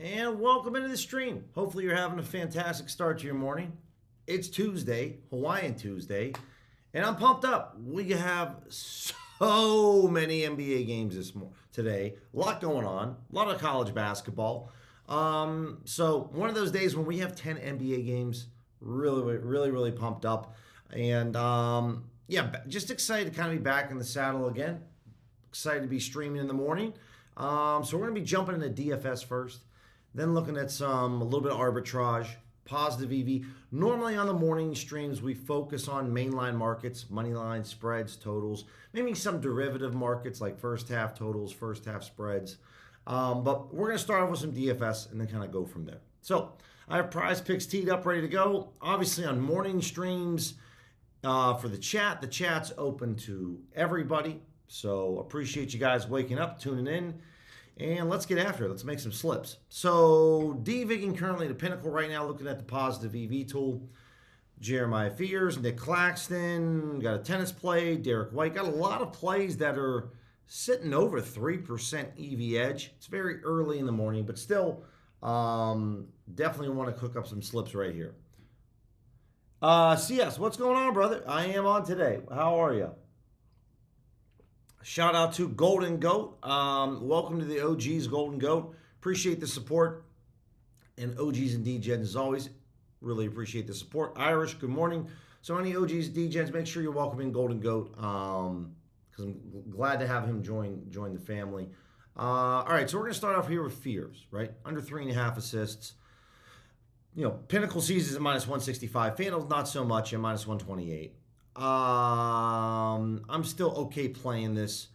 And welcome into the stream. Hopefully you're having a fantastic start to your morning. It's Tuesday, Hawaiian Tuesday, and I'm pumped up. We have so many NBA games today. A lot going on, a lot of college basketball. So one of those days when we have 10 NBA games, really pumped up. And yeah, just excited to kind of be back in the saddle again. Excited to be streaming in the morning. So we're going to be jumping into DFS first. Then looking at a little bit of arbitrage, positive EV. Normally on the morning streams, we focus on mainline markets, money line, spreads, totals, maybe some derivative markets like first half totals, first half spreads. But we're going to start off with some DFS and then kind of go from there. So I have PrizePicks teed up, ready to go. Obviously on morning streams for the chat. The chat's open to everybody. So appreciate you guys waking up, tuning in. And let's get after it. Let's make some slips. So D-Vigging currently the pinnacle right now, looking at the positive EV tool. Jeremiah Fears, Nick Claxton, got a tennis play, Derek White. Got a lot of plays that are sitting over 3% EV edge. It's very early in the morning, but still definitely want to cook up some slips right here. CS, what's going on, brother? I am on today. How are you? Shout out to Golden Goat. Welcome to the OGs, Golden Goat. Appreciate the support. And OGs and DGens, as always, really appreciate the support. Irish, good morning. So any OGs, DGens, make sure you're welcoming Golden Goat because I'm glad to have him join the family. All right, so we're going to start off here with Fears, right? Under 3.5 assists. You know, Pinnacle sees at minus 165. FanDuel's not so much at minus 128. I'm still okay playing this.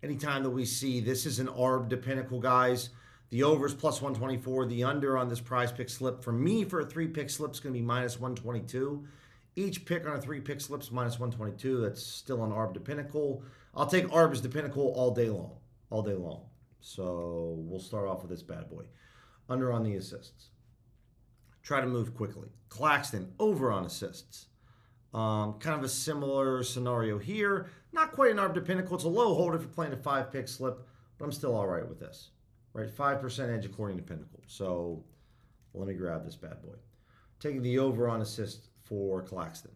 Anytime that we see this is an ARB to Pinnacle, guys. The over is plus 124. The under on this prize pick slip for me for a 3-pick slip is going to be minus 122. Each pick on a 3-pick slip is minus 122. That's still an ARB to Pinnacle. I'll take ARBs to Pinnacle all day long. So we'll start off with this bad boy. Under on the assists. Try to move quickly. Claxton over on assists. Kind of a similar scenario here. Not quite an ARB to Pinnacle. It's a low hold if you're playing a 5-pick slip, but I'm still all right with this. Right, 5% edge according to Pinnacle. So let me grab this bad boy. Taking the over on assist for Claxton.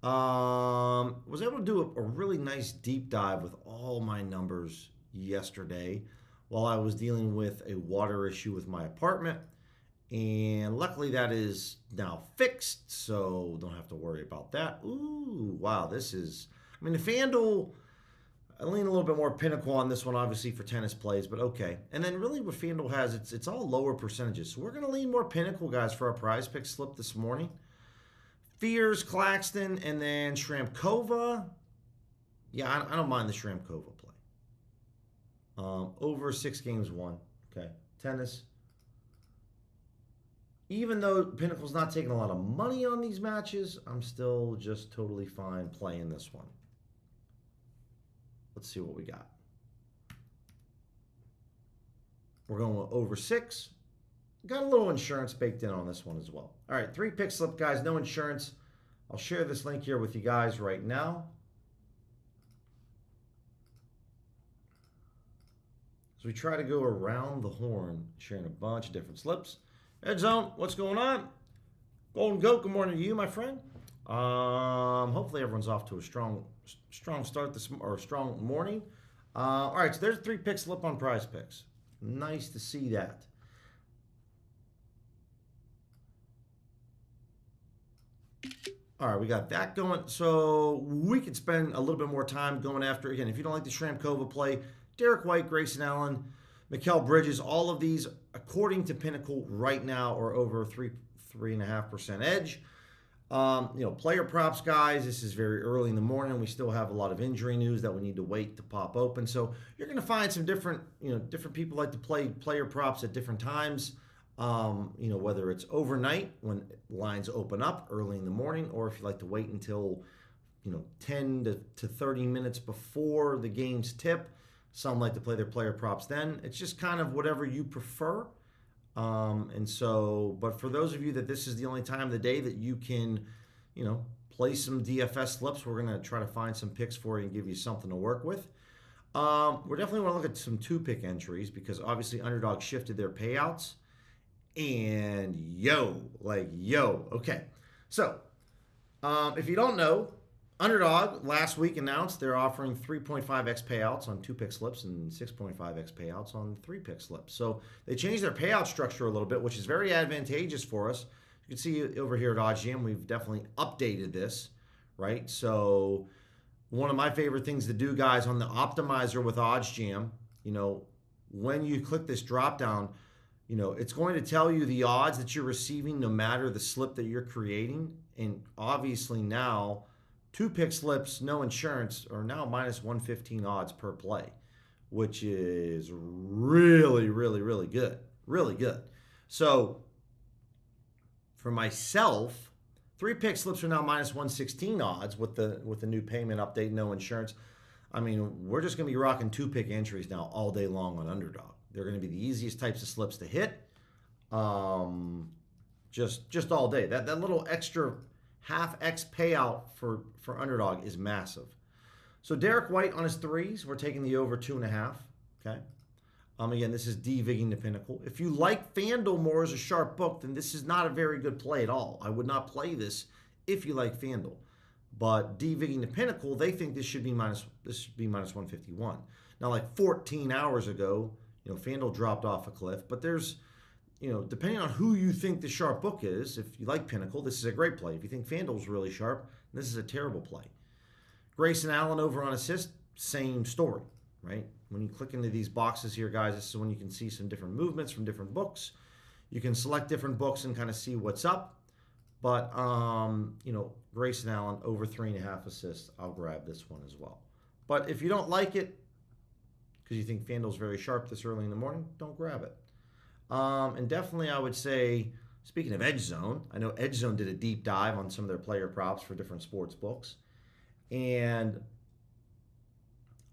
Was able to do a really nice deep dive with all my numbers yesterday while I was dealing with a water issue with my apartment. And luckily that is now fixed, so don't have to worry about that. Ooh, wow, this is... I mean, the FanDuel, I lean a little bit more Pinnacle on this one, obviously, for tennis plays, but okay. And then really what FanDuel has, it's all lower percentages. So we're going to lean more Pinnacle, guys, for our prize pick slip this morning. Fears, Claxton, and then Shramkova. Yeah, I don't mind the Shramkova play. Over 6 games won. Okay, tennis. Even though Pinnacle's not taking a lot of money on these matches, I'm still just totally fine playing this one. Let's see what we got. We're going with over 6. Got a little insurance baked in on this one as well. All right, 3-pick slip, guys. No insurance. I'll share this link here with you guys right now. So we try to go around the horn, sharing a bunch of different slips. Ed Zone, what's going on? Golden Goat, good morning to you, my friend. Hopefully everyone's off to a strong start or strong morning. All right, so there's a 3-pick slip on PrizePicks. Nice to see that. All right, we got that going. So we could spend a little bit more time going after, again, if you don't like the Shramkova play, Derek White, Grayson Allen, Mikal Bridges, all of these, according to Pinnacle right now, are over 3.5% edge. You know, player props, guys, this is very early in the morning. We still have a lot of injury news that we need to wait to pop open. So you're going to find some different people like to play player props at different times. You know, whether it's overnight when lines open up early in the morning, or if you like to wait until, 10 to 30 minutes before the games tip. Some like to play their player props then. It's just kind of whatever you prefer. But for those of you that this is the only time of the day that you can, play some DFS slips, we're going to try to find some picks for you and give you something to work with. We definitely want to look at some 2-pick entries because obviously Underdog shifted their payouts. And yo, like yo. Okay. So, if you don't know, Underdog last week announced they're offering 3.5x payouts on 2-pick slips and 6.5x payouts on 3-pick slips. So they changed their payout structure a little bit, which is very advantageous for us. You can see over here at OddsJam, we've definitely updated this, right? So one of my favorite things to do, guys, on the optimizer with OddsJam, when you click this drop down, it's going to tell you the odds that you're receiving no matter the slip that you're creating. And obviously now, 2-pick slips, no insurance, are now minus 115 odds per play, which is really, really, really good. Really good. So for myself, 3-pick slips are now minus 116 odds with the new payment update, no insurance. I mean, we're just going to be rocking 2-pick entries now all day long on Underdog. They're going to be the easiest types of slips to hit. Just all day. That little extra half X payout for Underdog is massive. So Derek White on his threes, we're taking the over 2.5. Okay. Again, this is devigging the pinnacle. If you like FanDuel more as a sharp book, then this is not a very good play at all. I would not play this if you like FanDuel. But devigging the pinnacle, they think this should be minus 151. Now, like 14 hours ago, FanDuel dropped off a cliff, but there's, depending on who you think the sharp book is, if you like Pinnacle, this is a great play. If you think FanDuel's really sharp, this is a terrible play. Grayson Allen over on assist, same story, right? When you click into these boxes here, guys, this is when you can see some different movements from different books. You can select different books and kind of see what's up. But, Grayson Allen over 3.5 assists, I'll grab this one as well. But if you don't like it, because you think FanDuel's very sharp this early in the morning, don't grab it. And definitely I would say, speaking of Edge Zone, I know Edge Zone did a deep dive on some of their player props for different sports books. And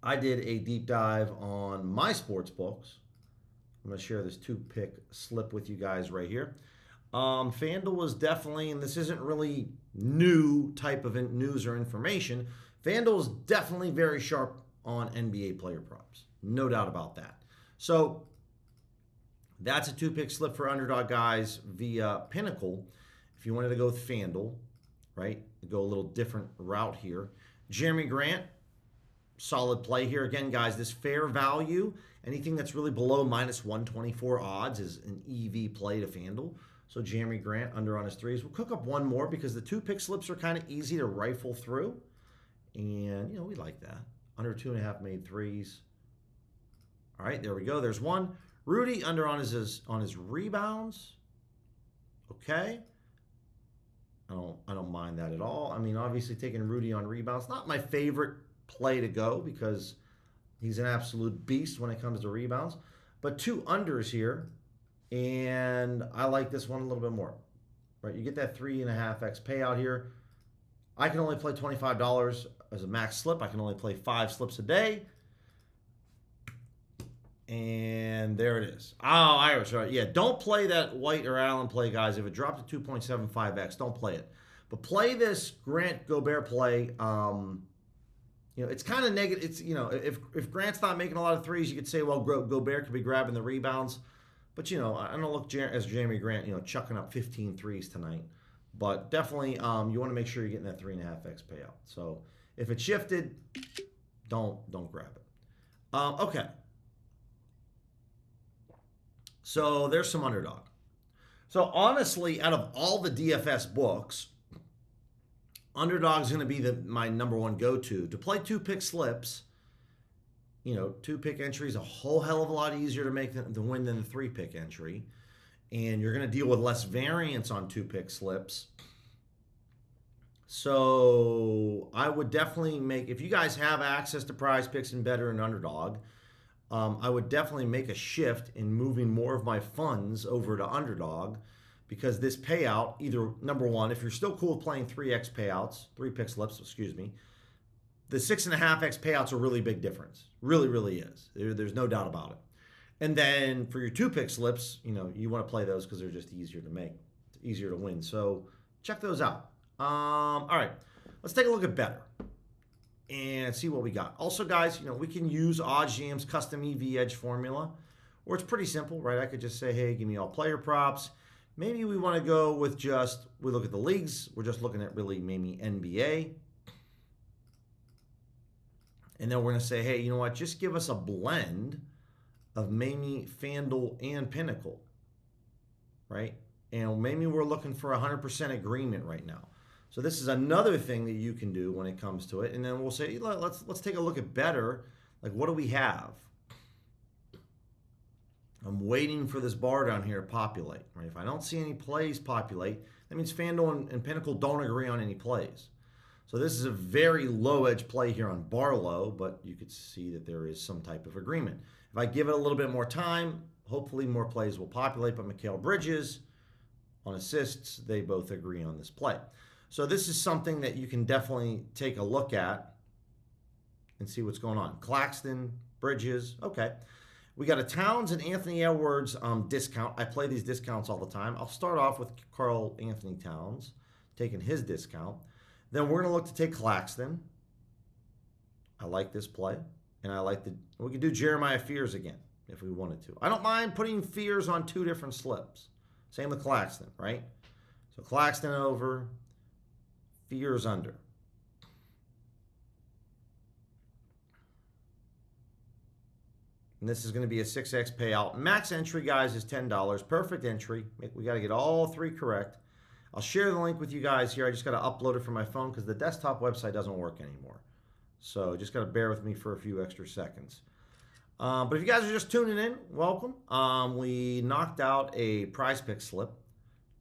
I did a deep dive on my sports books. I'm going to share this 2-pick slip with you guys right here. FanDuel was definitely, and this isn't really new type of news or information, FanDuel is definitely very sharp on NBA player props. No doubt about that. So that's a 2-pick slip for Underdog, guys, via Pinnacle. If you wanted to go with FanDuel, right, go a little different route here. Jeremy Grant, solid play here. Again, guys, this fair value, anything that's really below minus 124 odds is an EV play to FanDuel. So Jeremy Grant under on his threes. We'll cook up one more because the 2-pick slips are kind of easy to rifle through. And, we like that. Under 2.5 made threes. All right, there we go. There's one. Rudy under on his rebounds. Okay. I don't mind that at all. I mean, obviously taking Rudy on rebounds, not my favorite play to go because he's an absolute beast when it comes to rebounds. But 2 unders here, and I like this one a little bit more. Right, you get that 3.5x payout here. I can only play $25 as a max slip. I can only play 5 slips a day. And there it is. Oh, Irish. Right. Yeah, don't play that White or Allen play, guys. If it dropped to 2.75x, don't play it. But play this Grant Gobert play. It's kind of negative. It's, if Grant's not making a lot of threes, you could say, well, Gobert could be grabbing the rebounds. But, I don't look as Jeremy Grant, chucking up 15 threes tonight. But definitely, you want to make sure you're getting that 3.5x payout. So if it shifted, don't grab it. Okay. So there's some Underdog. So honestly, out of all the DFS books, Underdog is going to be my number one go-to. To play 2-pick slips, 2-pick entry is a whole hell of a lot easier to make the win than the 3-pick entry. And you're going to deal with less variance on 2-pick slips. So I would definitely if you guys have access to PrizePicks and Better and Underdog, I would definitely make a shift in moving more of my funds over to Underdog because this payout, either number one, if you're still cool with playing 3x payouts, 3-pick slips, the 6.5x payouts are a really big difference. Really, really is. There's no doubt about it. And then for your 2-pick slips, you want to play those because they're just easier to make, easier to win. So check those out. All right, let's take a look at Better and see what we got. Also, guys, we can use OddsJam's custom EV Edge formula Or it's pretty simple, right? I could just say, hey, give me all player props. Maybe we want to go with just, we look at the leagues. We're just looking at really maybe NBA. And then we're going to say, hey, you know what? Just give us a blend of maybe FanDuel and Pinnacle, right? And maybe we're looking for 100% agreement right now. So this is another thing that you can do when it comes to it. And then we'll say, let's take a look at better. Like, what do we have? I'm waiting for this bar down here to populate, right? If I don't see any plays populate, that means FanDuel and Pinnacle don't agree on any plays. So this is a very low edge play here on Barlow, but you could see that there is some type of agreement. If I give it a little bit more time, hopefully more plays will populate. But Mikal Bridges on assists, they both agree on this play. So this is something that you can definitely take a look at and see what's going on. Claxton, Bridges, okay. We got a Towns and Anthony Edwards discount. I play these discounts all the time. I'll start off with Karl Anthony Towns, taking his discount. Then we're going to look to take Claxton. I like this play. And I like we could do Jeremiah Fears again if we wanted to. I don't mind putting Fears on two different slips. Same with Claxton, right? So Claxton over, Fears under. And this is going to be a 6x payout. Max entry, guys, is $10. Perfect entry. We got to get all three correct. I'll share the link with you guys here. I just got to upload it from my phone because the desktop website doesn't work anymore. So just got to bear with me for a few extra seconds. But if you guys are just tuning in, welcome. We knocked out a PrizePicks slip,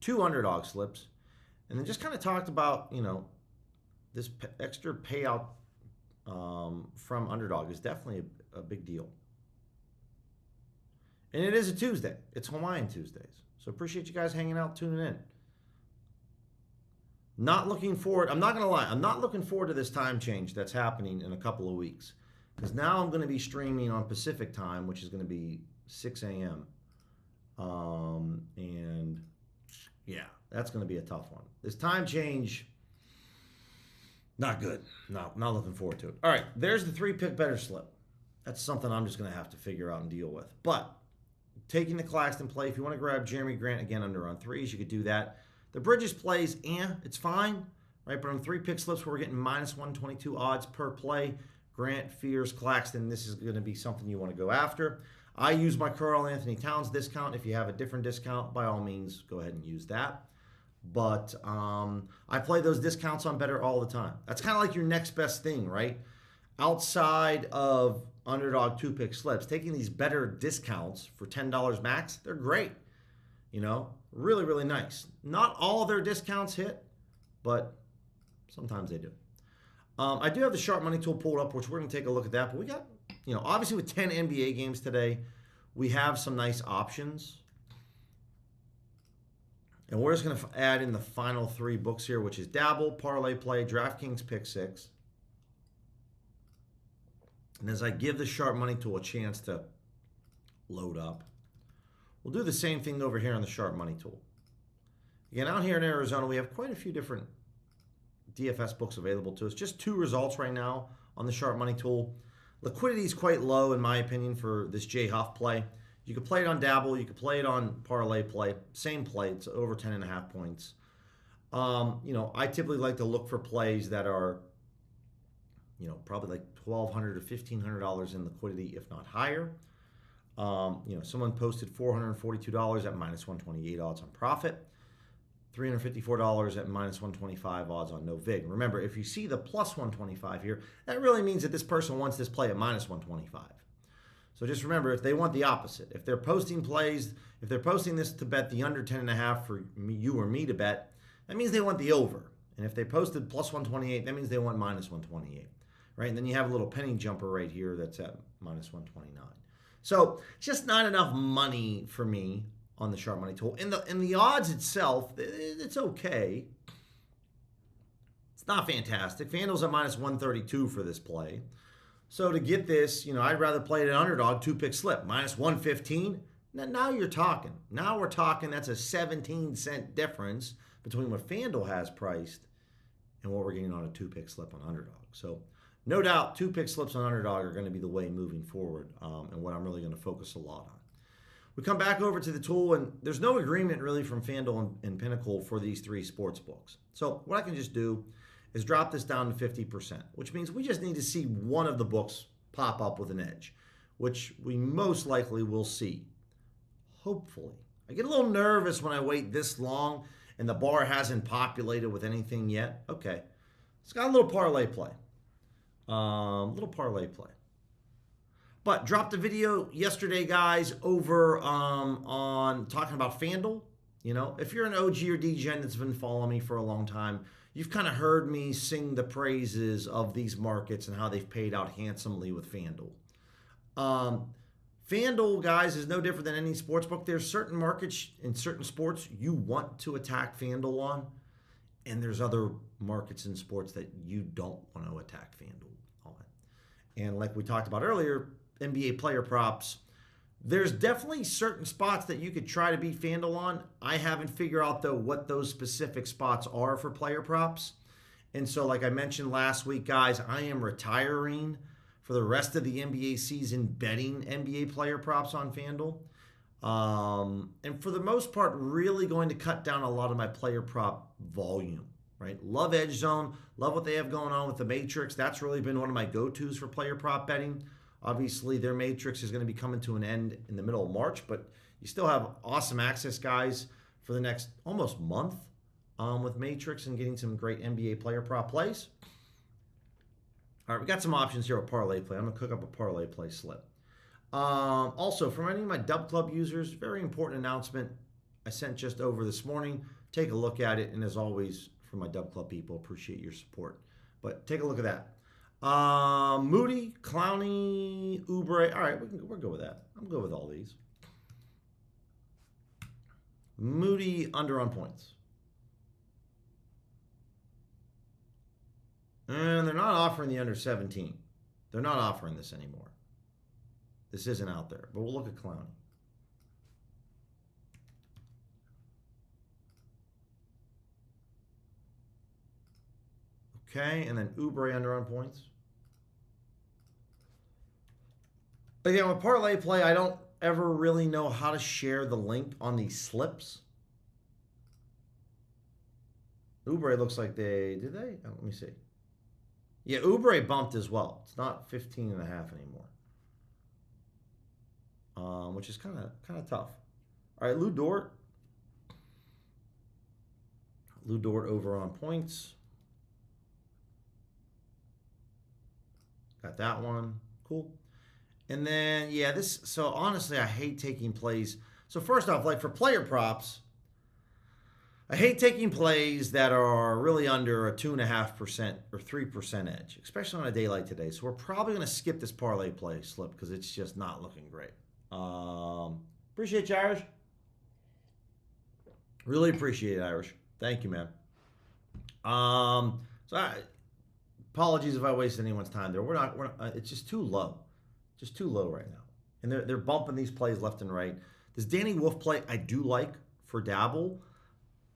2 underdog slips, and then just kind of talked about, this extra payout from underdog is definitely a big deal. And it is a Tuesday. It's Hawaiian Tuesdays. So appreciate you guys hanging out, tuning in. Not looking forward. I'm not going to lie. I'm not looking forward to this time change that's happening in a couple of weeks. Because now I'm going to be streaming on Pacific time, which is going to be 6 a.m. And yeah, that's going to be a tough one. This time change, not good. Not looking forward to it. All right, there's the 3-pick better slip. That's something I'm just going to have to figure out and deal with. But taking the Claxton play, if you want to grab Jeremy Grant again under on threes, you could do that. The Bridges plays, it's fine, right? But on 3-pick slips, where we're getting minus 122 odds per play, Grant, Fears, Claxton, this is going to be something you want to go after. I use my Karl Anthony Towns discount. If you have a different discount, by all means, go ahead and use that. But I play those discounts on better all the time. That's kind of like your next best thing, right? Outside of underdog 2-pick slips, taking these better discounts for $10 max, they're great. Really, really nice. Not all their discounts hit, but sometimes they do. I do have the sharp money tool pulled up, which we're going to take a look at that. But we got, obviously with 10 NBA games today, we have some nice options. And we're just going to add in the final 3 books here, which is Dabble, Parlay Play, DraftKings Pick 6. And as I give the sharp money tool a chance to load up, we'll do the same thing over here on the sharp money tool. Again, out here in Arizona, we have quite a few different DFS books available to us. Just 2 results right now on the sharp money tool. Liquidity is quite low, in my opinion, for this J Huff play. You could play it on Dabble. You could play it on Parlay Play. Same play. It's over 10.5 points. I typically like to look for plays that are, probably like $1,200 to $1,500 in liquidity, if not higher. Someone posted $442 at minus 128 odds on profit, $354 at minus 125 odds on no vig. Remember, if you see the plus 125 here, that really means that this person wants this play at minus 125. So just remember, if they want the opposite, if they're posting plays, if they're posting this to bet the under 10.5 for you or me to bet, that means they want the over. And if they posted plus 128, that means they want minus 128, right? And then you have a little penny jumper right here that's at minus 129. So just not enough money for me on the sharp money tool. In the odds itself, it's okay. It's not fantastic. FanDuel's at minus 132 for this play. So to get this, I'd rather play it an underdog 2-pick slip. Minus 115. Now you're talking. Now we're talking that's a 17-cent difference between what FanDuel has priced and what we're getting on a 2-pick slip on underdog. So no doubt 2-pick slips on underdog are going to be the way moving forward and what I'm really going to focus a lot on. We come back over to the tool, and there's no agreement really from FanDuel and Pinnacle for these three sports books. So what I can just do is drop this down to 50%, which means we just need to see one of the books pop up with an edge, which we most likely will see, hopefully. I get a little nervous when I wait this long and the bar hasn't populated with anything yet. Okay, it's got a little parlay play. But dropped a video yesterday, guys, over on talking about FanDuel. You know, if you're an OG or DGen that's been following me for a long time, you've kind of heard me sing the praises of these markets and how they've paid out handsomely with FanDuel. FanDuel, guys, is no different than any sports book. There's certain markets in certain sports you want to attack FanDuel on, and there's other markets in sports that you don't want to attack FanDuel on. And like we talked about earlier, NBA player props, there's definitely certain spots that you could try to beat FanDuel on. I haven't figured out, though, what those specific spots are for player props. And so, like I mentioned last week, guys, I am retiring for the rest of the NBA season betting NBA player props on FanDuel. And for the most part, really going to cut down a lot of my player prop volume, right? Love Edge Zone. Love what they have going on with the Matrix. That's really been one of my go-tos for player prop betting. Obviously, their Matrix is going to be coming to an end in the middle of March, but you still have awesome access, guys, for the next almost month with Matrix and getting some great NBA player prop plays. All right, we got some options here with parlay play. I'm going to cook up a parlay play slip. Also, for any of my Dub Club users, very important announcement I sent just over this morning. Take a look at it, and as always, for my Dub Club people, appreciate your support. But take a look at that. Moody, Clowney, Oubre. All right, we're good with that. I'm good with all these. Moody under on points. And they're not offering the under 17. They're not offering this anymore. This isn't out there, but we'll look at Clowney. Okay, and then Oubre under on points. Again, with parlay play, I don't ever really know how to share the link on these slips. Oubre looks like did they? Oh, let me see. Yeah, Oubre bumped as well. It's not 15.5 anymore. Which is kind of tough. All right, Lou Dort. Lou Dort over on points. Got that one. Cool. And then, yeah, so honestly, I hate taking plays. So first off, like for player props, I hate taking plays that are really under a 2.5% or 3% edge, especially on a day like today. So we're probably going to skip this parlay play slip because it's just not looking great. Appreciate you, Irish. Really appreciate it, Irish. Thank you, man. Apologies if I wasted anyone's time there. We're not it's just too low. Just too low right now. And they're bumping these plays left and right. This Danny Wolf play I do like for Dabble,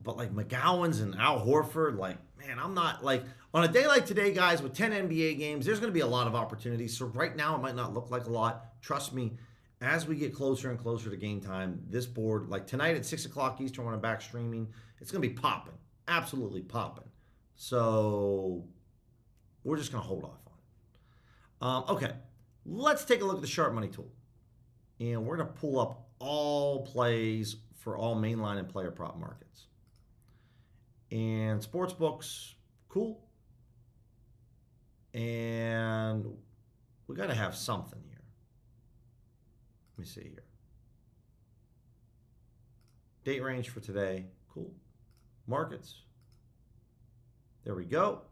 but like McGowan's and Al Horford, like, man, I'm not like on a day like today, guys, with 10 NBA games, there's going to be a lot of opportunities. So right now it might not look like a lot. Trust me, as we get closer and closer to game time, this board, like tonight at 6 o'clock Eastern when I'm back streaming, it's going to be popping. Absolutely popping. So we're just going to hold off on it. Okay, let's take a look at the Sharp Money tool. And we're going to pull up all plays for all mainline and player prop markets. And sports books, cool. And we got to have something here. Let me see here. Date range for today, cool. Markets. There we go.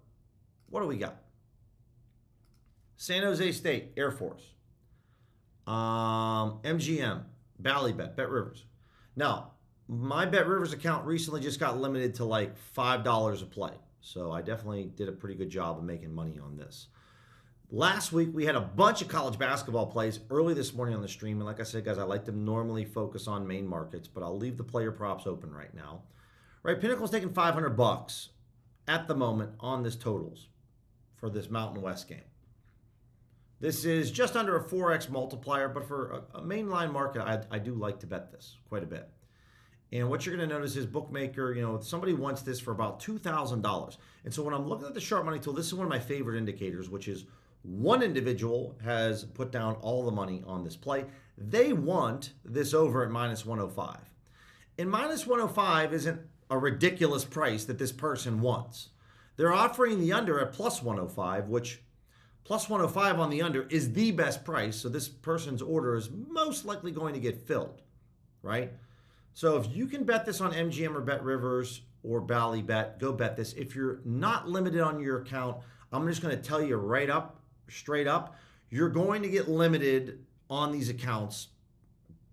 What do we got? San Jose State, Air Force. MGM, Ballybet, Bet Rivers. Now, my Bet Rivers account recently just got limited to like $5 a play. So I definitely did a pretty good job of making money on this. Last week, we had a bunch of college basketball plays early this morning on the stream. And like I said, guys, I like to normally focus on main markets, but I'll leave the player props open right now. Right, Pinnacle's taking $500 at the moment on this totals for this Mountain West game. This is just under a 4x multiplier, but for a mainline market, I do like to bet this quite a bit. And what you're going to notice is bookmaker, somebody wants this for about $2,000. And so when I'm looking at the sharp money tool, this is one of my favorite indicators, which is one individual has put down all the money on this play. They want this over at minus 105. And minus 105 isn't a ridiculous price that this person wants. They're offering the under at plus 105, which plus 105 on the under is the best price. So this person's order is most likely going to get filled, right? So if you can bet this on MGM or Bet Rivers or Ballybet, go bet this. If you're not limited on your account, I'm just going to tell you straight up, you're going to get limited on these accounts,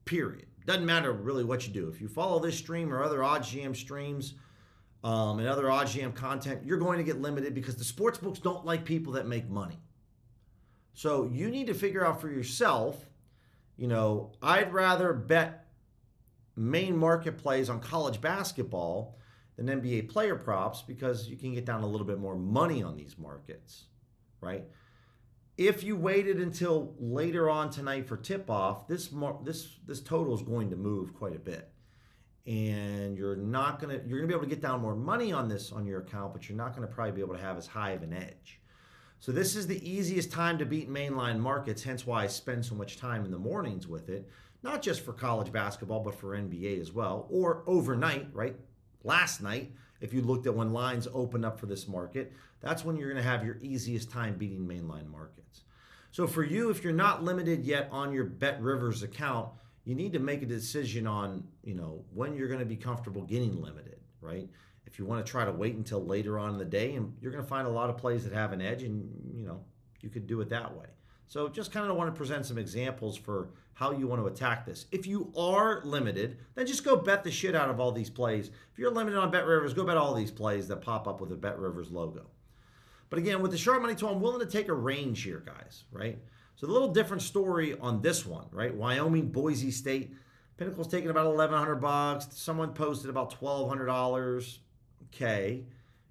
period. Doesn't matter really what you do. If you follow this stream or other OddsJam streams and other OddsJam content, you're going to get limited because the sports books don't like people that make money. So you need to figure out for yourself, I'd rather bet main market plays on college basketball than NBA player props because you can get down a little bit more money on these markets, right? If you waited until later on tonight for tip-off, this total is going to move quite a bit. And you're going to be able to get down more money on this on your account, but you're not going to probably be able to have as high of an edge. So this is the easiest time to beat mainline markets, hence why I spend so much time in the mornings with it, not just for college basketball, but for NBA as well, or overnight, right? Last night, if you looked at when lines opened up for this market, that's when you're going to have your easiest time beating mainline markets. So for you, if you're not limited yet on your Bet Rivers account, you need to make a decision on, when you're going to be comfortable getting limited, right? If you want to try to wait until later on in the day, and you're going to find a lot of plays that have an edge, and, you could do it that way. So just kind of want to present some examples for how you want to attack this. If you are limited, then just go bet the shit out of all these plays. If you're limited on Bet Rivers, go bet all these plays that pop up with a Bet Rivers logo. But again, with the sharp money tool, I'm willing to take a range here, guys, right? So the little different story on this one, right? Wyoming, Boise State. Pinnacle's taking about $1,100. Someone posted about $1,200. Okay.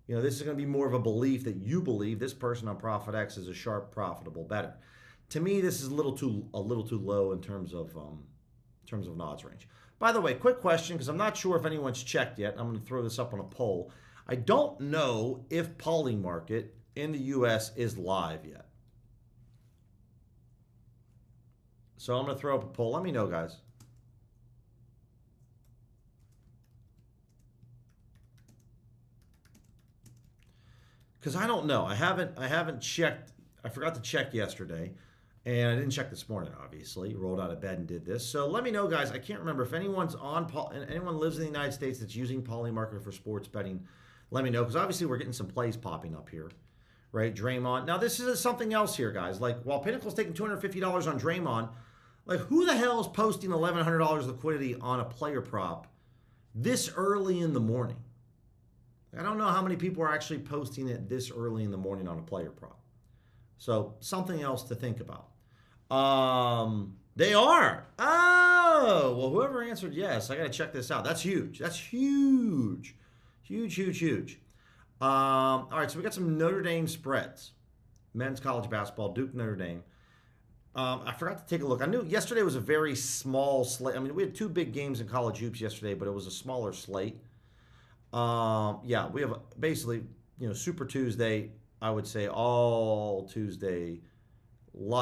This is going to be more of a belief that you believe this person on ProfitX is a sharp, profitable bettor. To me, this is a little too low in terms of an odds range. By the way, quick question, because I'm not sure if anyone's checked yet. I'm going to throw this up on a poll. I don't know if Polymarket in the U.S. is live yet. So I'm going to throw up a poll. Let me know, guys. Because I don't know. I haven't checked. I forgot to check yesterday. And I didn't check this morning, obviously. Rolled out of bed and did this. So let me know, guys. I can't remember if anyone lives in the United States that's using Polymarket for sports betting. Let me know, because obviously we're getting some plays popping up here, right? Draymond. Now this is something else here, guys. Like while Pinnacle's taking $250 on Draymond, like who the hell is posting $1,100 liquidity on a player prop this early in the morning? I don't know how many people are actually posting it this early in the morning on a player prop. So something else to think about. They are. Oh, well, whoever answered yes, I got to check this out. That's huge. That's huge. Huge, huge, huge. All right, so we got some Notre Dame spreads. Men's college basketball, Duke, Notre Dame. I forgot to take a look. I knew yesterday was a very small slate. I mean, we had two big games in college hoops yesterday, but it was a smaller slate. Yeah, we have basically, Super Tuesday, I would say all Tuesday.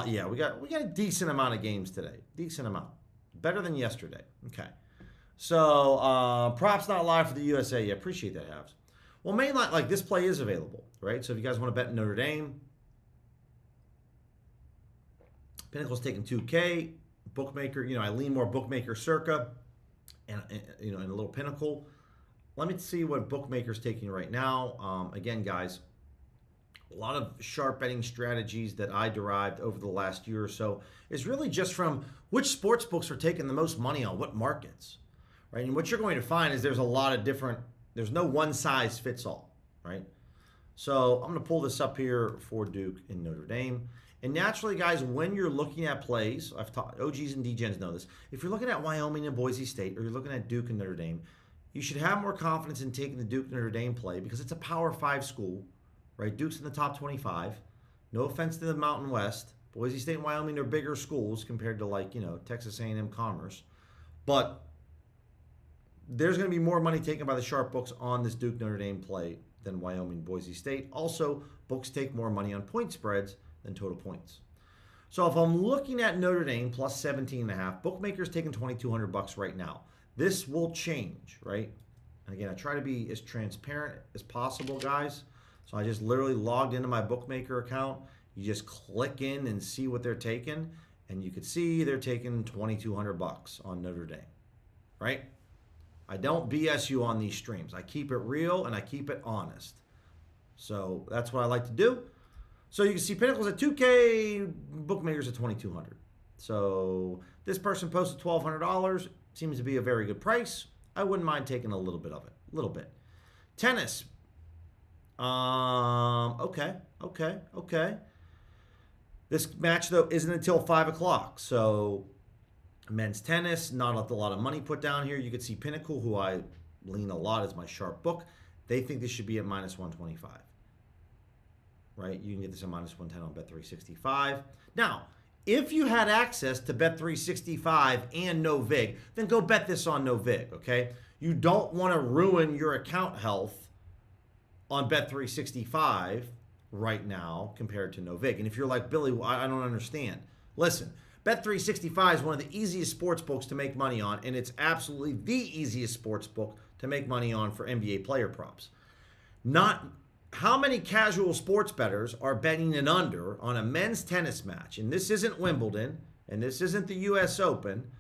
Yeah, we got a decent amount of games today. Decent amount. Better than yesterday. Okay. So, props not live for the USA. Yeah, appreciate that, Habs. Well, mainline, like this play is available, right? So if you guys want to bet Notre Dame, Pinnacle's taking 2K. Bookmaker, I lean more bookmaker circa and a little Pinnacle. Let me see what bookmaker's taking right now. Again, guys, a lot of sharp betting strategies that I derived over the last year or so is really just from which sports books are taking the most money on what markets, right? And what you're going to find is there's a lot of there's no one size fits all, right? So I'm going to pull this up here for Duke and Notre Dame. And naturally, guys, when you're looking at plays, I've taught OGs and DGens know this. If you're looking at Wyoming and Boise State, or you're looking at Duke and Notre Dame, you should have more confidence in taking the Duke Notre Dame play because it's a Power 5 school, right? Duke's in the top 25. No offense to the Mountain West, Boise State and Wyoming are bigger schools compared to like, Texas A&M Commerce. But there's going to be more money taken by the sharp books on this Duke Notre Dame play than Wyoming Boise State. Also, books take more money on point spreads than total points. So if I'm looking at Notre Dame plus 17.5, bookmakers taking $2,200 right now. This will change, right? And again, I try to be as transparent as possible, guys. So I just literally logged into my bookmaker account. You just click in and see what they're taking, and you can see they're taking $2,200 on Notre Dame, right? I don't BS you on these streams. I keep it real and I keep it honest. So that's what I like to do. So you can see Pinnacle's at $2K, bookmakers at $2,200. So this person posted $1,200. Seems to be a very good price. I wouldn't mind taking a little bit of it. A little bit. Tennis. Okay. This match, though, isn't until 5 o'clock. So men's tennis, not a lot of money put down here. You can see Pinnacle, who I lean a lot as my sharp book. They think this should be at minus 125. Right? You can get this at minus 110 on Bet365. Now, if you had access to Bet365 and no vig, then go bet this on no vig, okay? You don't want to ruin your account health on Bet365 right now compared to no vig. And if you're like, Billy, I don't understand. Listen, Bet365 is one of the easiest sports books to make money on, and it's absolutely the easiest sports book to make money on for NBA player props. Not how many casual sports bettors are betting an under on a men's tennis match? And this isn't Wimbledon, and this isn't the US Open.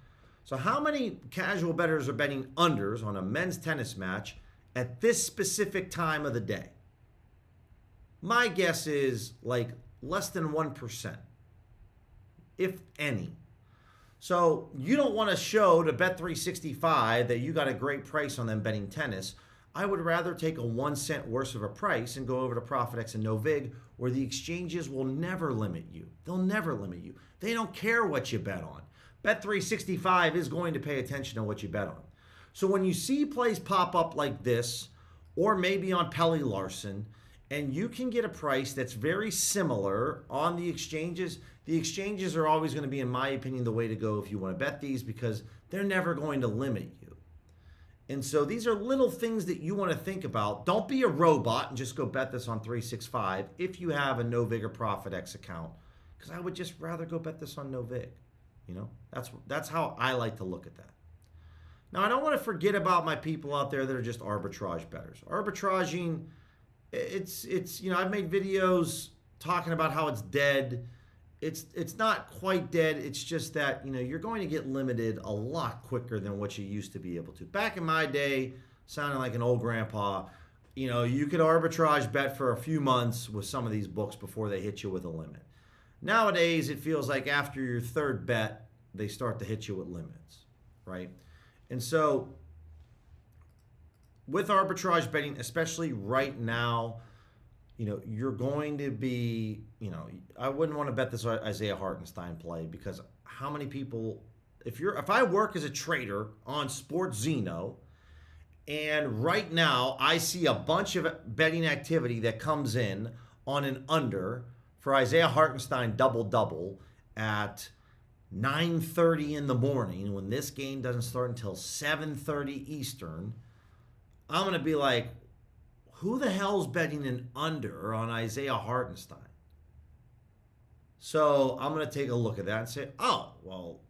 So how many casual bettors are betting unders on a men's tennis match at this specific time of the day? My guess is like less than 1%, if any. So you don't want to show to Bet365 that you got a great price on them betting tennis. I would rather take a 1 cent worse of a price and go over to ProfitX and NoVig, where the exchanges will never limit you. They'll never limit you. They don't care what you bet on. Bet365 is going to pay attention to what you bet on. So when you see plays pop up like this, or maybe on Pelly Larson, and you can get a price that's very similar on the exchanges are always going to be, in my opinion, the way to go if you want to bet these, because they're never going to limit you. And so these are little things that you want to think about. Don't be a robot and just go bet this on 365 if you have a NoVig or ProfitX account, because I would just rather go bet this on NoVig. That's how I like to look at that. Now, I don't want to forget about my people out there that are just arbitrage bettors. Arbitraging, it's I've made videos talking about how it's dead. It's not quite dead. It's just that, you're going to get limited a lot quicker than what you used to be able to. Back in my day, sounding like an old grandpa, you could arbitrage bet for a few months with some of these books before they hit you with a limit. Nowadays, it feels like after your third bet, they start to hit you with limits, right? And so with arbitrage betting, especially right now, you're going to be, I wouldn't want to bet this Isaiah Hartenstein play, because how many people, if I work as a trader on Sports Zeno, and right now I see a bunch of betting activity that comes in on an under for Isaiah Hartenstein double-double at 9:30 in the morning, when this game doesn't start until 7:30 Eastern, I'm going to be like, who the hell's betting an under on Isaiah Hartenstein? So I'm going to take a look at that and say, oh, well,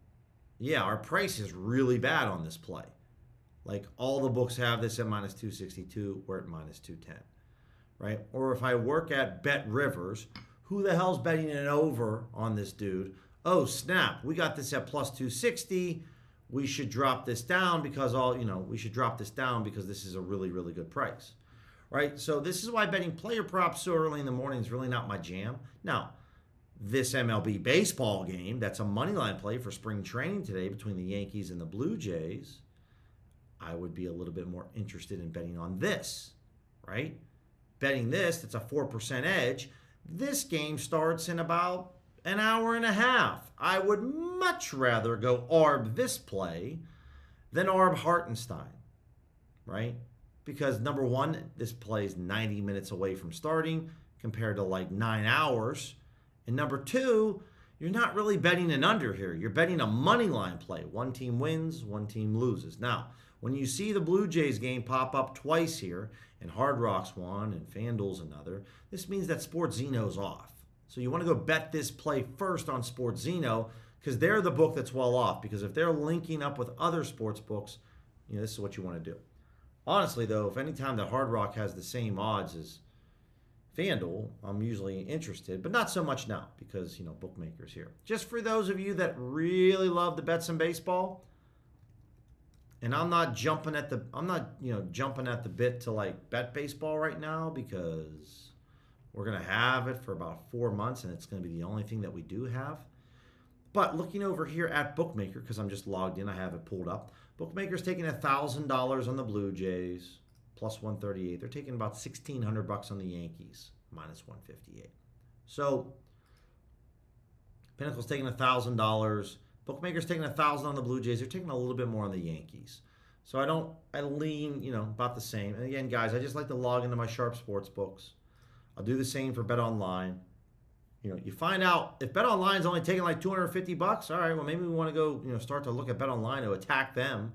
yeah, our price is really bad on this play. Like, all the books have this at minus 262, we're at minus 210, right? Or if I work at Bet Rivers, who the hell's betting an over on this dude? Oh, snap, we got this at plus 260. We should drop this down because this is a really, really good price. Right? So this is why betting player props so early in the morning is really not my jam. Now, this MLB baseball game, that's a money line play for spring training today between the Yankees and the Blue Jays, I would be a little bit more interested in betting on this, right? Betting this, that's a 4% edge. This game starts in about an hour and a half. I would much rather go ARB this play than ARB Hartenstein, right? Because number one, this play is 90 minutes away from starting compared to like 9 hours. And number two, you're not really betting an under here. You're betting a money line play. One team wins, one team loses. Now, when you see the Blue Jays game pop up twice here, and Hard Rock's one and FanDuel's another, this means that SportsZeno's off. So you want to go bet this play first on SportsZeno because they're the book that's well off. Because if they're linking up with other sports books, this is what you want to do. Honestly, though, if any time that Hard Rock has the same odds as FanDuel, I'm usually interested, but not so much now because, bookmakers here. Just for those of you that really love the bets in baseball, and I'm not jumping at the bit to like bet baseball right now because we're going to have it for about 4 months and it's going to be the only thing that we do have. But looking over here at Bookmaker, because I'm just logged in, I have it pulled up. Bookmaker's taking $1,000 on the Blue Jays, plus 138. They're taking about $1,600 on the Yankees, minus 158. So Pinnacle's taking $1,000. Bookmaker's taking $1,000 on the Blue Jays. They're taking a little bit more on the Yankees. So I lean, about the same. And again, guys, I just like to log into my Sharp Sports books. I'll do the same for Bet Online. You find out if Bet Online is only taking like $250, all right, well, maybe we want to go, start to look at Bet Online to attack them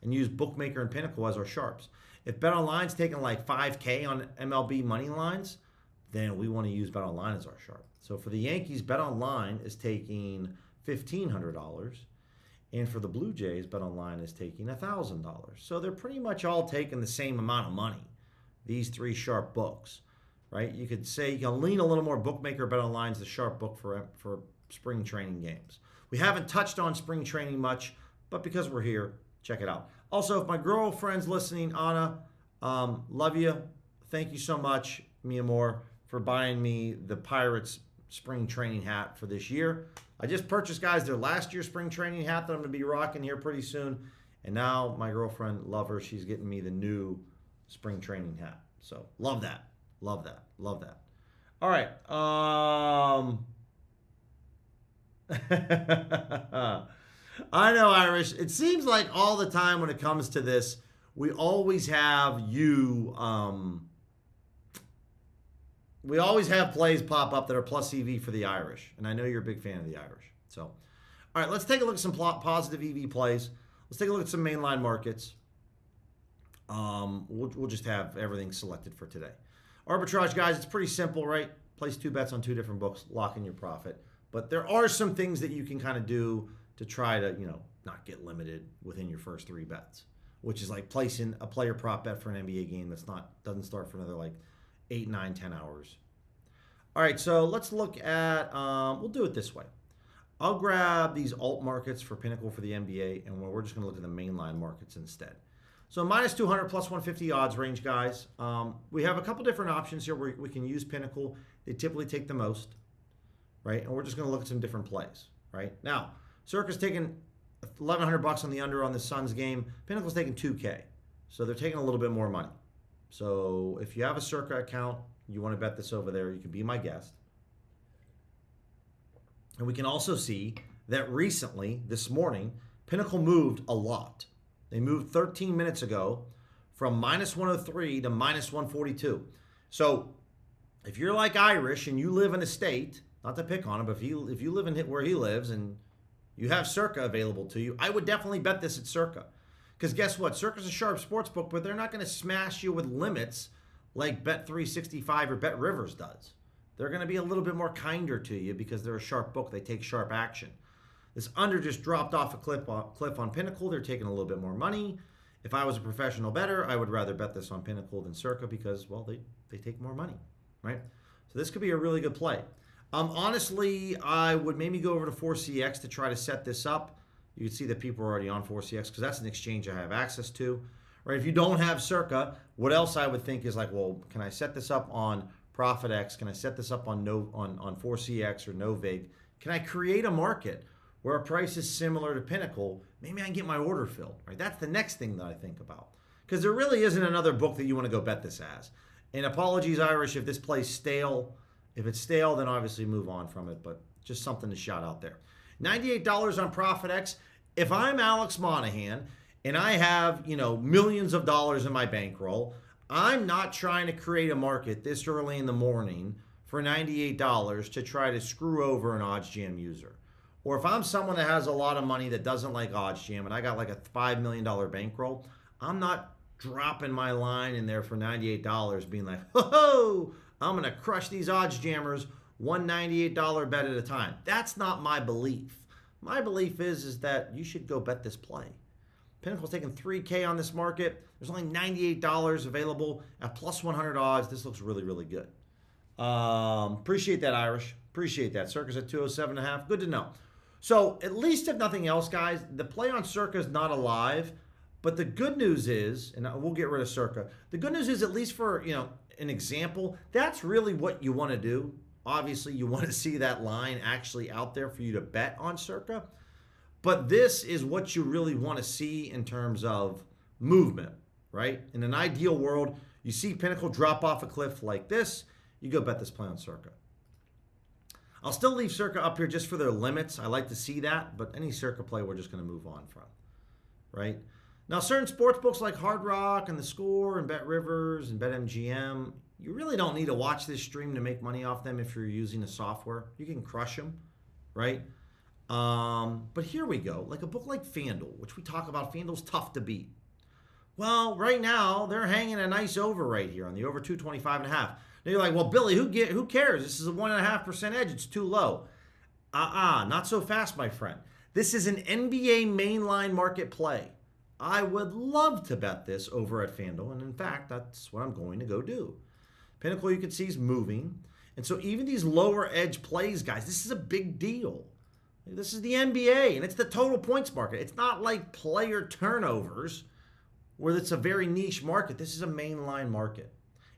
and use Bookmaker and Pinnacle as our sharps. If Bet Online's taking like $5K on MLB money lines, then we want to use Bet Online as our sharp. So for the Yankees, Bet Online is taking $1,500. And for the Blue Jays, Bet Online is taking $1,000. So they're pretty much all taking the same amount of money, these three sharp books. Right? You could say you can lean a little more Bookmaker. Bet Online is the sharp book for spring training games. We haven't touched on spring training much, but because we're here, check it out. Also, if my girlfriend's listening, Anna, love you. Thank you so much, mi amor, for buying me the Pirates spring training hat for this year. I just purchased, guys, their last year's spring training hat that I'm going to be rocking here pretty soon. And now my girlfriend, love her, she's getting me the new spring training hat. So love that. Love that. Love that. All right. I know, Irish. It seems like all the time when it comes to this, we always have we always have plays pop up that are plus EV for the Irish. And I know you're a big fan of the Irish. So, all right, let's take a look at some positive EV plays. Let's take a look at some mainline markets. We'll just have everything selected for today. Arbitrage, guys, it's pretty simple, right? Place 2 bets on 2 different books, lock in your profit. But there are some things that you can kind of do to try to, not get limited within your first 3 bets, which is like placing a player prop bet for an NBA game doesn't start for another like 8, 9, 10 hours. All right, so let's look at, we'll do it this way. I'll grab these alt markets for Pinnacle for the NBA, and we're just going to look at the mainline markets instead. So minus 200, plus 150 odds range, guys. We have a couple different options here where we can use Pinnacle. They typically take the most, right? And we're just going to look at some different plays, right? Now, Circa's taking $1,100 on the under on the Suns game. Pinnacle's taking $2K. So they're taking a little bit more money. So if you have a Circa account, you want to bet this over there, you can be my guest. And we can also see that recently, this morning, Pinnacle moved a lot. They moved 13 minutes ago from minus 103 to minus 142. So if you're like Irish and you live in a state, not to pick on him, but if you live in where he lives and you have Circa available to you, I would definitely bet this at Circa. Because guess what? Circa's a sharp sports book, but they're not going to smash you with limits like Bet365 or BetRivers does. They're going to be a little bit more kinder to you because they're a sharp book. They take sharp action. This under just dropped off a cliff on Pinnacle. They're taking a little bit more money. If I was a professional bettor, I would rather bet this on Pinnacle than Circa because, well, they take more money, right? So this could be a really good play. Honestly, I would maybe go over to 4CX to try to set this up. You can see that people are already on 4CX because that's an exchange I have access to, right? If you don't have Circa, what else I would think is like, well, can I set this up on ProfitX? Can I set this up on 4CX or Novig? Can I create a market where a price is similar to Pinnacle? Maybe I can get my order filled, right? That's the next thing that I think about. Because there really isn't another book that you want to go bet this as. And apologies, Irish, if this plays stale. If it's stale, then obviously move on from it. But just something to shout out there. $98 on ProfitX. If I'm Alex Monahan and I have, millions of dollars in my bankroll, I'm not trying to create a market this early in the morning for $98 to try to screw over an odds jam user. Or if I'm someone that has a lot of money that doesn't like odds jam and I got like a $5 million bankroll, I'm not dropping my line in there for $98 being like, ho, I'm going to crush these odds jammers one $98 bet at a time. That's not my belief. My belief is that you should go bet this play. Pinnacle's taking $3K on this market. There's only $98 available at plus 100 odds. This looks really, really good. Appreciate that, Irish. Appreciate that. Circa's at 207.5. Good to know. So at least if nothing else, guys, the play on Circa is not alive. But the good news is, and we'll get rid of Circa. The good news is, at least for an example, that's really what you want to do. Obviously, you want to see that line actually out there for you to bet on Circa. But this is what you really want to see in terms of movement, right? In an ideal world, you see Pinnacle drop off a cliff like this, you go bet this play on Circa. I'll still leave Circa up here just for their limits. I like to see that, but any Circa play we're just going to move on from, right? Now, certain sports books like Hard Rock and The Score and Bet Rivers and BetMGM, you really don't need to watch this stream to make money off them if you're using a software. You can crush them, right? But here we go. Like a book like FanDuel, which we talk about. FanDuel's tough to beat. Well, right now, they're hanging a nice over right here on the over 225.5. Now you're like, well, Billy, who cares? This is a 1.5% edge. It's too low. Not so fast, my friend. This is an NBA mainline market play. I would love to bet this over at FanDuel, and in fact, that's what I'm going to go do. Pinnacle, you can see, is moving. And so even these lower edge plays, guys, this is a big deal. This is the NBA, and it's the total points market. It's not like player turnovers, where it's a very niche market. This is a mainline market.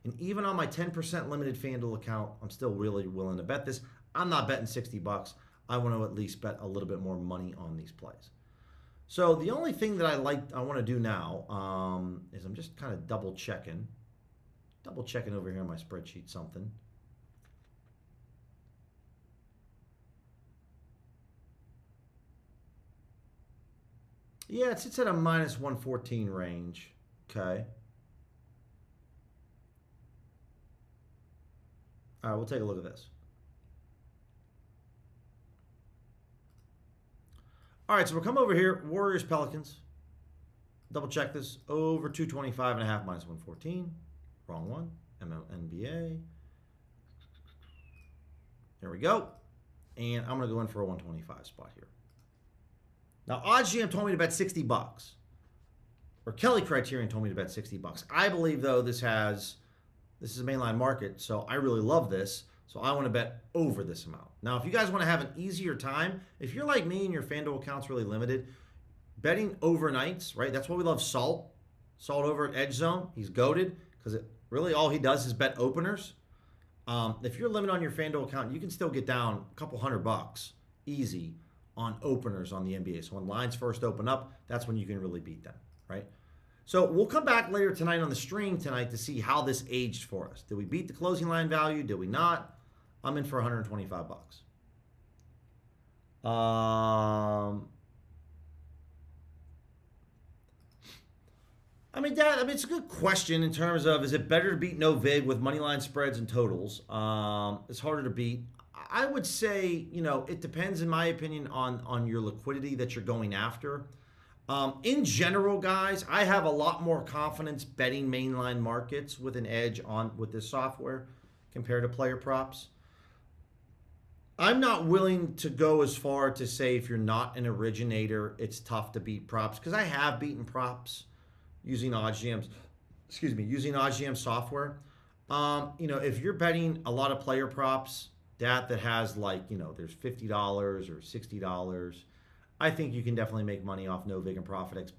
And even on my 10% limited FanDuel account, I'm still really willing to bet this. I'm not betting $60. I want to at least bet a little bit more money on these plays. So the only thing that I want to do now is I'm just kind of double checking over here in my spreadsheet something. Yeah, it sits at a minus 114 range. Okay. All right, we'll take a look at this. All right, so we'll come over here. Warriors, Pelicans. Double check this. Over 225.5 minus 114. Wrong one. NBA. There we go. And I'm going to go in for a 125 spot here. Now, OddsGM told me to bet $60. Or Kelly Criterion told me to bet $60. I believe, though, this is a mainline market, so I really love this. So I want to bet over this amount. Now, if you guys want to have an easier time, if you're like me and your FanDuel account's really limited, betting overnights, right? That's why we love Salt. Salt over at Edge Zone. He's goated because really all he does is bet openers. If you're limited on your FanDuel account, you can still get down a couple $100 easy on openers on the NBA. So when lines first open up, that's when you can really beat them, right? So we'll come back later tonight on the stream tonight to see how this aged for us. Did we beat the closing line value? Did we not? I'm in for $125. It's a good question in terms of, is it better to beat no vig with money line spreads and totals? It's harder to beat. I would say, it depends, in my opinion, on your liquidity that you're going after. In general, guys, I have a lot more confidence betting mainline markets with an edge with this software compared to player props. I'm not willing to go as far to say if you're not an originator, it's tough to beat props, because I have beaten props using OddsGM software. If you're betting a lot of player props, that has there's $50 or $60, I think you can definitely make money off no vig and ProfitX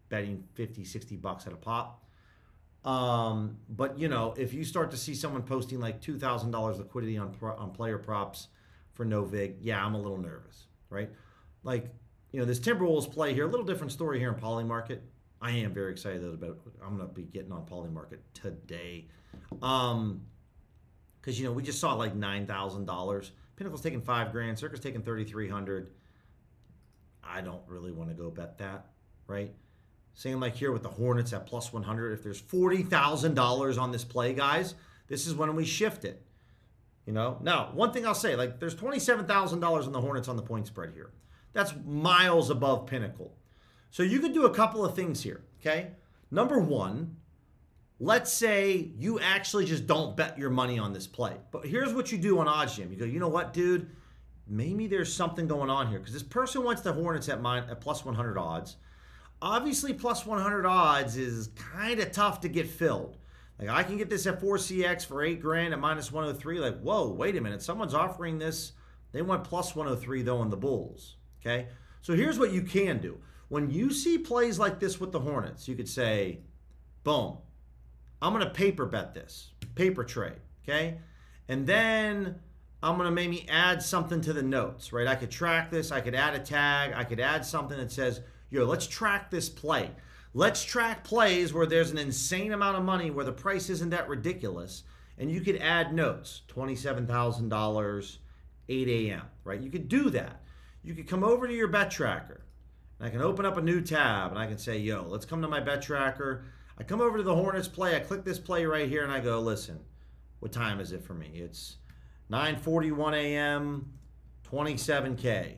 betting $50-$60 at a pop. But if you start to see someone posting like $2,000 liquidity on player props for no vig, yeah, I'm a little nervous, right? This Timberwolves play here, a little different story here in Polymarket. I am very excited about it. I'm going to be getting on Polymarket today. Because, we just saw like $9,000. Pinnacle's taking $5,000. Circa's taking $3,300. I don't really want to go bet that, right? Same like here with the Hornets at plus 100. If there's $40,000 on this play, guys, this is when we shift it. Now, one thing I'll say, like, there's $27,000 in the Hornets on the point spread here. That's miles above pinnacle. So you could do a couple of things here, okay? Number one, let's say you actually just don't bet your money on this play. But here's what you do on OddsJam. You go, you know what, dude? Maybe there's something going on here because this person wants the Hornets at plus 100 odds. Obviously, plus 100 odds is kind of tough to get filled. Like, I can get this at 4CX for $8,000 at minus 103. Like, whoa, wait a minute. Someone's offering this. They want plus 103, though, on the Bulls. Okay? So here's what you can do. When you see plays like this with the Hornets, you could say, boom, I'm going to paper bet this. Paper trade. Okay? And then I'm going to maybe add something to the notes, right? I could track this. I could add a tag. I could add something that says, yo, let's track this play. Let's track plays where there's an insane amount of money where the price isn't that ridiculous. And you could add notes, $27,000, 8 a.m., right? You could do that. You could come over to your bet tracker. And I can open up a new tab and I can say, yo, let's come to my bet tracker. I come over to the Hornets play. I click this play right here and I go, listen, what time is it for me? It's 9:41 a.m., 27K.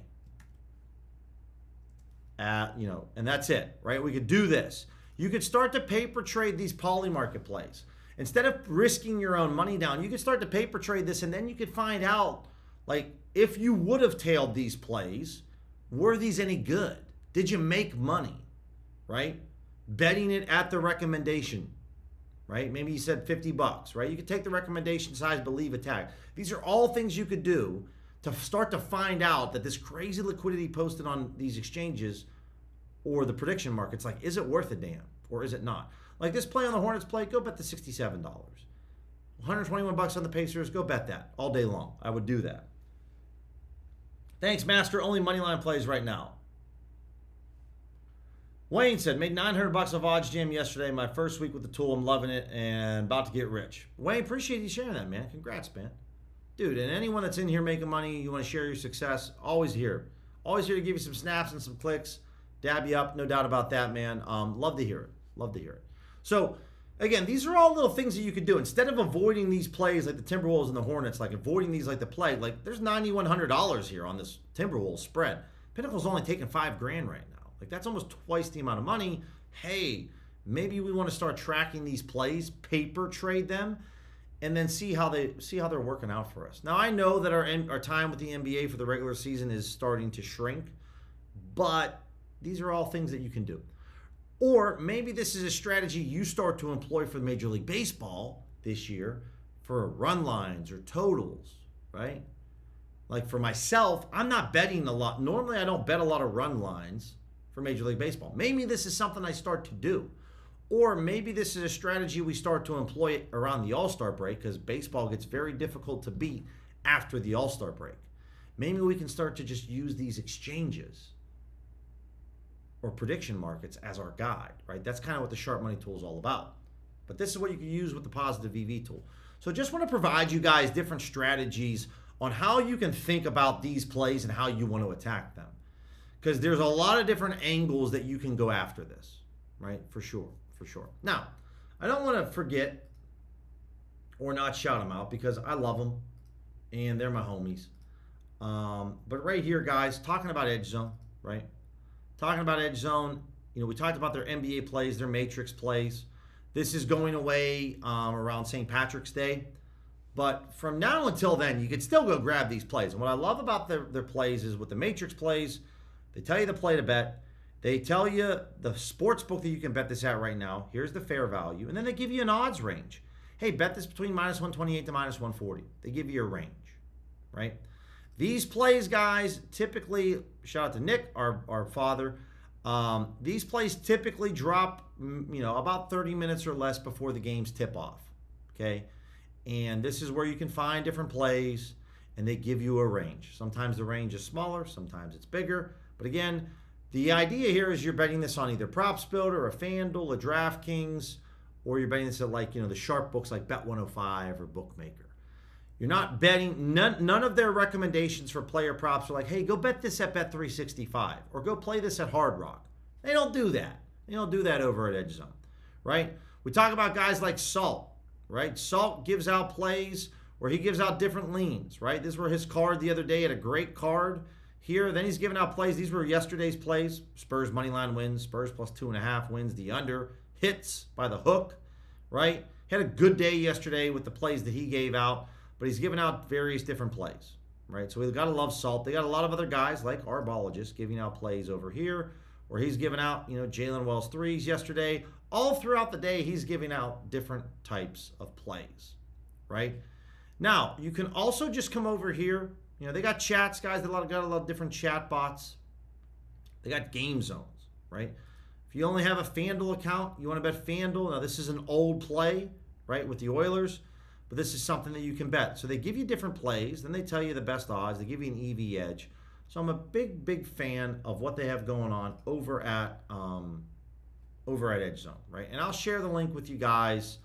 And that's it, right? We could do this. You could start to paper trade these poly market plays. Instead of risking your own money down, you could start to paper trade this, and then you could find out, like, if you would have tailed these plays, were these any good? Did you make money, right? Betting it at the recommendation, right? Maybe you said $50, right? You could take the recommendation size, but leave a tag. These are all things you could do to start to find out that this crazy liquidity posted on these exchanges or the prediction markets, like, is it worth a damn or is it not? Like this play on the Hornets play, go bet the $67. $121 on the Pacers, go bet that all day long. I would do that. Thanks, Master. Only moneyline plays right now. Wayne said, made $900 off OddsJam yesterday. My first week with the tool. I'm loving it and about to get rich. Wayne, appreciate you sharing that, man. Congrats, man. Dude, and anyone that's in here making money, you want to share your success, always here. Always here to give you some snaps and some clicks, dab you up, no doubt about that, man. Love to hear it. Love to hear it. So, again, these are all little things that you could do. Instead of avoiding these plays like the Timberwolves and the Hornets, like avoiding these like the play, like there's $9,100 here on this Timberwolves spread. Pinnacle's only taking $5,000 right now. Like that's almost twice the amount of money. Hey, maybe we want to start tracking these plays, paper trade them, and then see how they're working out for us. Now, I know that our time with the NBA for the regular season is starting to shrink, but these are all things that you can do. Or maybe this is a strategy you start to employ for Major League Baseball this year for run lines or totals, right? Like for myself, I'm not betting a lot. Normally, I don't bet a lot of run lines for Major League Baseball. Maybe this is something I start to do. Or maybe this is a strategy we start to employ around the All-Star break because baseball gets very difficult to beat after the All-Star break. Maybe we can start to just use these exchanges or prediction markets as our guide, right? That's kind of what the Sharp Money tool is all about. But this is what you can use with the Positive EV tool. So just want to provide you guys different strategies on how you can think about these plays and how you want to attack them. Because there's a lot of different angles that you can go after this, right? For sure. Now, I don't want to forget or not shout them out because I love them and they're my homies. But right here, guys, talking about Edge Zone, right? Talking about Edge Zone, we talked about their NBA plays, their Matrix plays. This is going away around St. Patrick's Day. But from now until then, you can still go grab these plays. And what I love about their plays is with the Matrix plays, they tell you the play to bet. They tell you the sports book that you can bet this at right now. Here's the fair value. And then they give you an odds range. Hey, bet this between minus 128 to minus 140. They give you a range, right? These plays, guys, typically, shout out to Nick, our father. These plays typically drop, about 30 minutes or less before the games tip off, okay? And this is where you can find different plays, and they give you a range. Sometimes the range is smaller, sometimes it's bigger. But again, the idea here is you're betting this on either Props Builder, a FanDuel, a DraftKings, or you're betting this at the sharp books like Bet105 or Bookmaker. You're not betting, none of their recommendations for player props are like, hey, go bet this at Bet365 or go play this at Hard Rock. They don't do that. They don't do that over at Edge Zone, right? We talk about guys like Salt, right? Salt gives out plays where he gives out different leans, right? This were his card the other day. Had a great card here. Then he's giving out plays. These were yesterday's plays. Spurs money line wins. Spurs plus 2.5 wins. The under hits by the hook, right? Had a good day yesterday with the plays that he gave out, but he's giving out various different plays, right? So we've got to love Salt. They got a lot of other guys like Arbologists giving out plays over here, where he's giving out, Jalen Wells threes yesterday. All throughout the day, he's giving out different types of plays, right? Now, you can also just come over here. They got chats, guys. They got a lot of different chat bots. They got game zones, right? If you only have a FanDuel account, you want to bet FanDuel. Now, this is an old play, right, with the Oilers, but this is something that you can bet. So they give you different plays. Then they tell you the best odds. They give you an EV edge. So I'm a big, big fan of what they have going on over at Edge Zone, right? And I'll share the link with you guys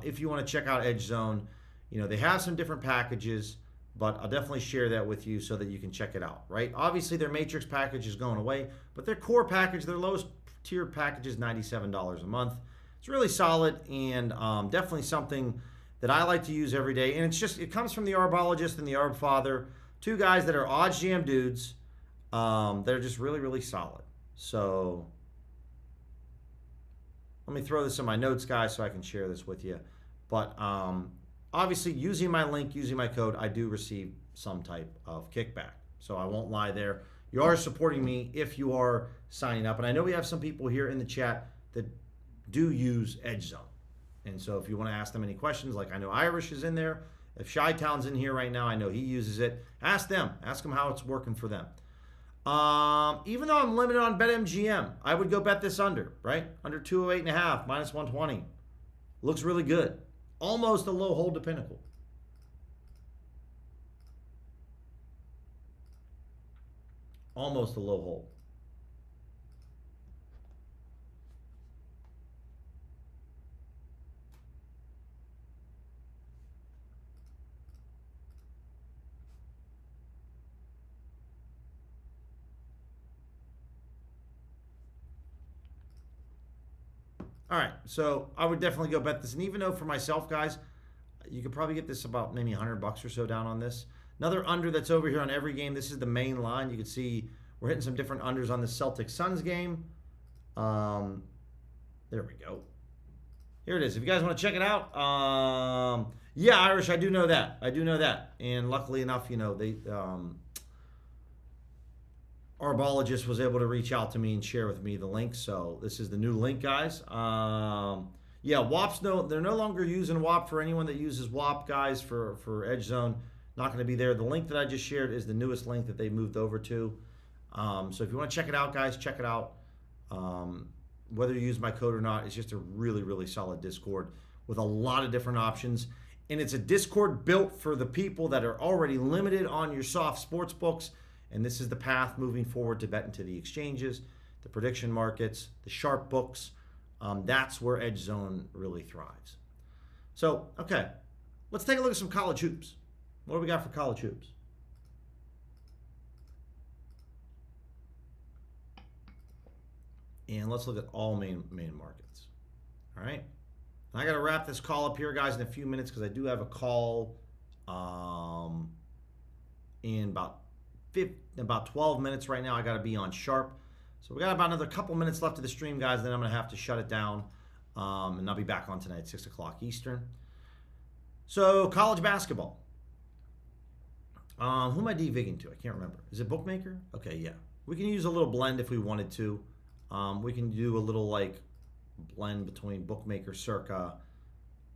if you want to check out Edge Zone. They have some different packages, but I'll definitely share that with you so that you can check it out, right? Obviously, their Matrix package is going away, but their core package, their lowest tier package is $97 a month. It's really solid and definitely something that I like to use every day. And it comes from the Arbologist and the Arb Father, two guys that are odds jam dudes that are just really, really solid. So let me throw this in my notes, guys, so I can share this with you. But obviously, using my link, using my code, I do receive some type of kickback. So I won't lie there. You are supporting me if you are signing up. And I know we have some people here in the chat that do use Edge Zone. And so if you want to ask them any questions, like I know Irish is in there. If Chi-Town's in here right now, I know he uses it. Ask them. Ask them how it's working for them. Even though I'm limited on BetMGM, I would go bet this under, right? Under 208.5, minus 120. Looks really good. Almost a low hold to Pinnacle. Almost a low hold. All right, so I would definitely go bet this. And even though for myself, guys, you could probably get this about maybe $100 or so down on this. Another under that's over here on every game. This is the main line. You can see we're hitting some different unders on the Celtics-Suns game. There we go. Here it is. If you guys want to check it out. Yeah, Irish, I do know that. I do know that. And luckily enough, they... Arbologist was able to reach out to me and share with me the link. So this is the new link, guys. Yeah, WAP's they're no longer using WAP for anyone that uses WAP, guys, for Edge Zone. Not going to be there. The link that I just shared is the newest link that they moved over to. So if you want to check it out, guys, check it out. Whether you use my code or not, it's just a really, really solid Discord with a lot of different options. And it's a Discord built for the people that are already limited on your soft sports books. And this is the path moving forward to bet into the exchanges, the prediction markets, the sharp books. That's where Edge Zone really thrives. So, okay, let's take a look at some college hoops. What do we got for college hoops? And let's look at all main markets. All right. And I got to wrap this call up here, guys, in a few minutes because I do have a call in about 12 minutes right now. I got to be on sharp. So we got about another couple minutes left of the stream, guys. Then I'm going to have to shut it down. And I'll be back on tonight at 6 o'clock Eastern. So college basketball. Who am I DVigging to? I can't remember. Is it Bookmaker? Okay, yeah. We can use a little blend if we wanted to. We can do a little blend between Bookmaker, Circa.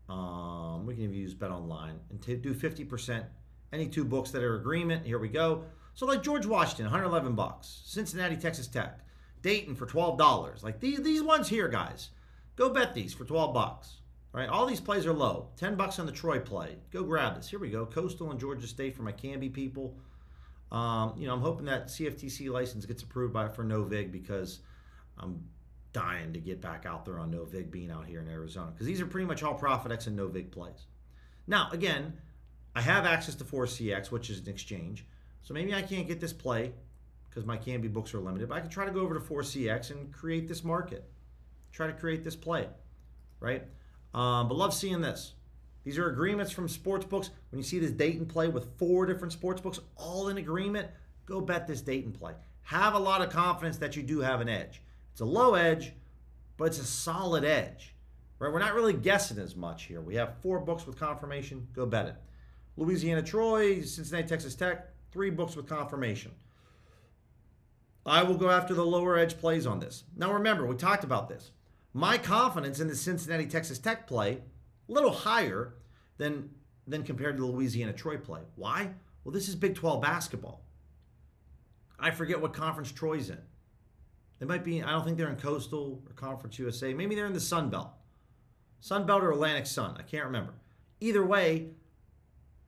We can even use Bet Online and do 50%. Any two books that are agreement. Here we go. So like George Washington, $111. Cincinnati, Texas Tech. Dayton for $12. Like these ones here, guys. Go bet these for $12. Right? All these plays are low. $10 on the Troy play. Go grab this. Here we go. Coastal and Georgia State for my Canby people. I'm hoping that CFTC license gets approved for no vig because I'm dying to get back out there on no vig being out here in Arizona because these are pretty much all ProfitX and no vig plays. Now, again, I have access to 4CX, which is an exchange. So maybe I can't get this play because my Canby books are limited, but I can try to go over to 4CX and create this market. Try to create this play, right? But love seeing this. These are agreements from sports books. When you see this date and play with 4 different sports books all in agreement, go bet this date and play. Have a lot of confidence that you do have an edge. It's a low edge, but it's a solid edge. Right? We're not really guessing as much here. We have 4 books with confirmation. Go bet it. Louisiana, Troy, Cincinnati, Texas Tech, 3 books with confirmation. I will go after the lower edge plays on this. Now remember, we talked about this. My confidence in the Cincinnati, Texas Tech play, a little higher than compared to the Louisiana, Troy play. Why? Well, this is Big 12 basketball. I forget what conference Troy's in. They might be, I don't think they're in Coastal or Conference USA. Maybe they're in the Sun Belt. Sun Belt or Atlantic Sun. I can't remember. Either way,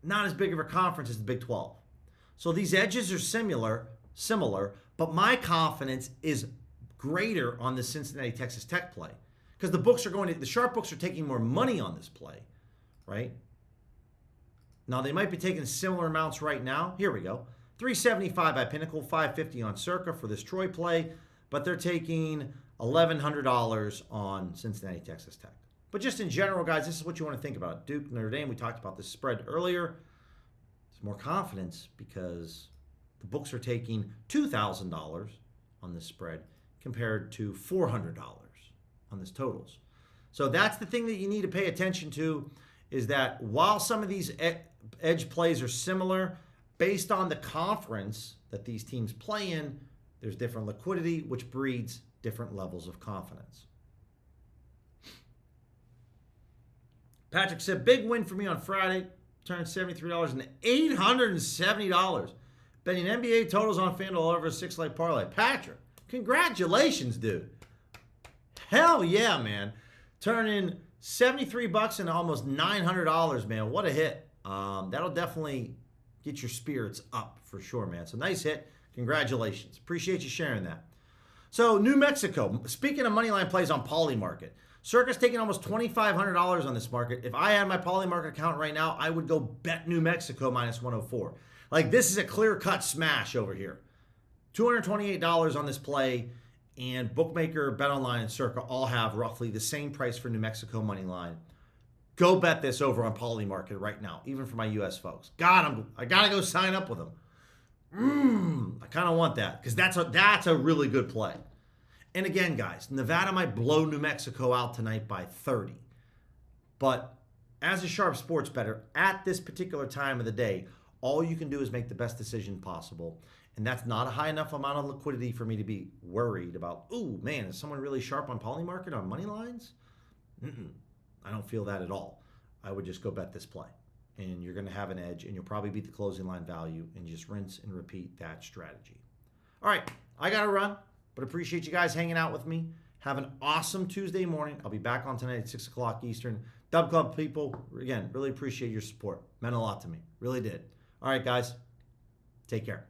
not as big of a conference as the Big 12. So these edges are similar, but my confidence is greater on the Cincinnati, Texas Tech play. Because the sharp books are taking more money on this play, right? Now, they might be taking similar amounts right now. Here we go. $375 by Pinnacle, $550 on Circa for this Troy play, but they're taking $1,100 on Cincinnati, Texas Tech. But just in general, guys, this is what you want to think about. Duke, Notre Dame, we talked about this spread earlier. There's more confidence because the books are taking $2,000 on this spread compared to $400 on this totals. So that's the thing that you need to pay attention to, is that while some of these edge plays are similar, based on the conference that these teams play in, there's different liquidity, which breeds different levels of confidence. Patrick said, big win for me on Friday. Turned $73 into $870. Betting NBA totals on FanDuel over a 6-leg parlay. Patrick, congratulations, dude. Hell yeah, man. Turning $73 into almost $900, man. What a hit. That'll definitely get your spirits up for sure, man. So nice hit. Congratulations. Appreciate you sharing that. So New Mexico. Speaking of moneyline plays on Polymarket, Circa's taking almost $2,500 on this market. If I had my Polymarket account right now, I would go bet New Mexico minus 104. Like, this is a clear-cut smash over here. $228 on this play, and Bookmaker, BetOnline, and Circa all have roughly the same price for New Mexico money line. Go bet this over on Polymarket right now, even for my U.S. folks. God, I got to go sign up with them. I kind of want that because that's a really good play. And again, guys, Nevada might blow New Mexico out tonight by 30. But as a sharp sports bettor, at this particular time of the day, all you can do is make the best decision possible. And that's not a high enough amount of liquidity for me to be worried about, ooh, man, is someone really sharp on Polymarket on money lines? I don't feel that at all. I would just go bet this play. And you're going to have an edge, and you'll probably beat the closing line value, and just rinse and repeat that strategy. All right, I got to run, but appreciate you guys hanging out with me. Have an awesome Tuesday morning. I'll be back on tonight at 6 o'clock Eastern. Dub Club people, again, really appreciate your support. Meant a lot to me. Really did. All right, guys, take care.